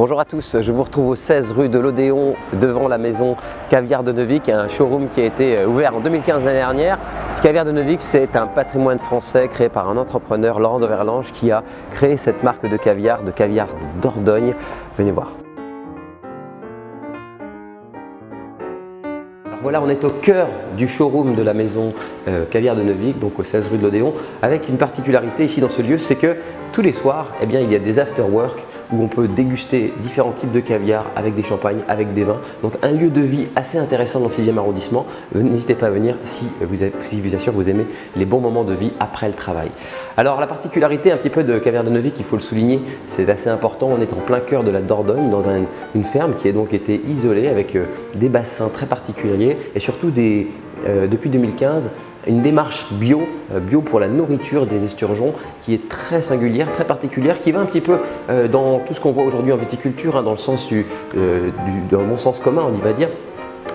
Bonjour à tous, je vous retrouve au 16 rue de l'Odéon devant la maison Caviar de Neuvic, un showroom qui a été ouvert en 2015 l'année dernière. Caviar de Neuvic, c'est un patrimoine français créé par un entrepreneur, Laurent Doverlange, qui a créé cette marque de caviar Dordogne. Venez voir. Alors voilà, on est au cœur du showroom de la maison Caviar de Neuvic, donc au 16 rue de l'Odéon, avec une particularité ici dans ce lieu, c'est que tous les soirs, il y a des after-work où on peut déguster différents types de caviar avec des champagnes, avec des vins. Donc un lieu de vie assez intéressant dans le 6e arrondissement. N'hésitez pas à venir si vous assure vous aimez les bons moments de vie après le travail. Alors la particularité un petit peu de Caviar de Neuvic, il faut le souligner, c'est assez important, on est en plein cœur de la Dordogne, dans une ferme qui a donc été isolée avec des bassins très particuliers et surtout depuis 2015, une démarche bio pour la nourriture des esturgeons qui est très singulière, très particulière, qui va un petit peu dans tout ce qu'on voit aujourd'hui en viticulture, dans le sens dans le bon sens commun, on y va dire,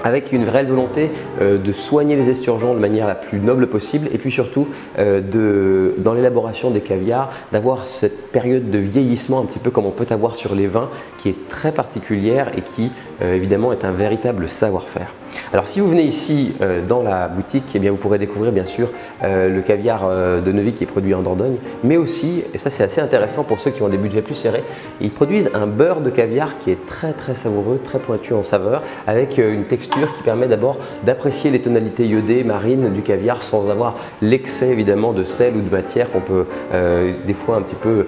avec une vraie volonté de soigner les esturgeons de manière la plus noble possible et puis surtout dans l'élaboration des caviars, d'avoir cette période de vieillissement un petit peu comme on peut avoir sur les vins qui est très particulière et qui évidemment est un véritable savoir-faire. Alors si vous venez ici dans la boutique, vous pourrez découvrir bien sûr le caviar de Neuvic qui est produit en Dordogne, mais aussi, et ça c'est assez intéressant pour ceux qui ont des budgets plus serrés, ils produisent un beurre de caviar qui est très savoureux, très pointu en saveur, avec une texture qui permet d'abord d'apprécier les tonalités iodées, marines du caviar sans avoir l'excès évidemment de sel ou de matière qu'on peut des fois un petit peu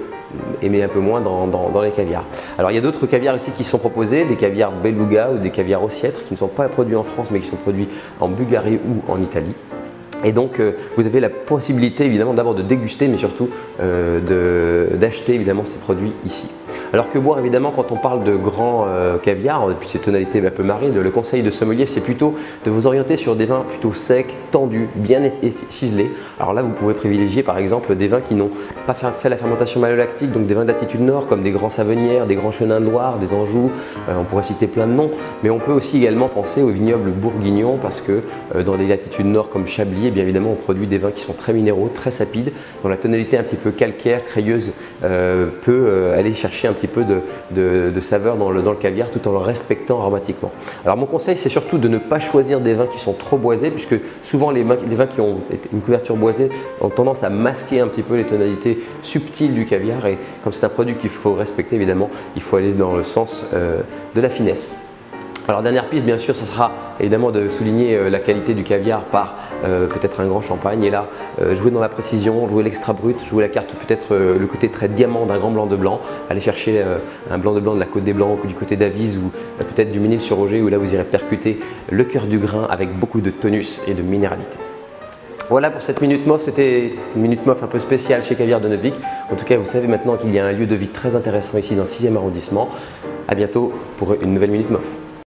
aimer un peu moins dans les caviars. Alors il y a d'autres caviars ici qui sont proposés, des caviars beluga ou des caviars ossiètres qui ne sont pas produits en France mais qui sont produits en Bulgarie ou en Italie. Et donc vous avez la possibilité évidemment d'abord de déguster mais surtout d'acheter évidemment ces produits ici. Alors que boire évidemment quand on parle de grands caviar, depuis ces tonalités un peu marines, le conseil de sommelier c'est plutôt de vous orienter sur des vins plutôt secs, tendus, bien ciselés. Alors là vous pouvez privilégier par exemple des vins qui n'ont pas fait la fermentation malolactique, donc des vins d'altitude nord comme des grands Savenières, des grands Chenins de Loire, des Anjou, on pourrait citer plein de noms, mais on peut aussi également penser aux vignobles bourguignons parce que dans des latitudes nord comme Chablis, bien évidemment on produit des vins qui sont très minéraux, très sapides, dont la tonalité un petit peu calcaire, crayeuse peut aller chercher un petit peu de saveur dans le caviar tout en le respectant aromatiquement. Alors mon conseil c'est surtout de ne pas choisir des vins qui sont trop boisés puisque souvent les vins qui ont une couverture boisée ont tendance à masquer un petit peu les tonalités subtiles du caviar et comme c'est un produit qu'il faut respecter évidemment, il faut aller dans le sens de la finesse. Alors dernière piste bien sûr, ce sera évidemment de souligner la qualité du caviar par peut-être un grand champagne et là jouer dans la précision, jouer l'extra brut, jouer la carte peut-être le côté très diamant d'un grand blanc de blanc, aller chercher un blanc de blanc de la Côte des Blancs ou du côté d'Avise ou peut-être du Ménil-sur-Roger où là vous irez percuter le cœur du grain avec beaucoup de tonus et de minéralité. Voilà pour cette Minute MOF, c'était une Minute MOF un peu spéciale chez Caviar de Neuvic. En tout cas, vous savez maintenant qu'il y a un lieu de vie très intéressant ici dans le 6e arrondissement. A bientôt pour une nouvelle Minute MOF.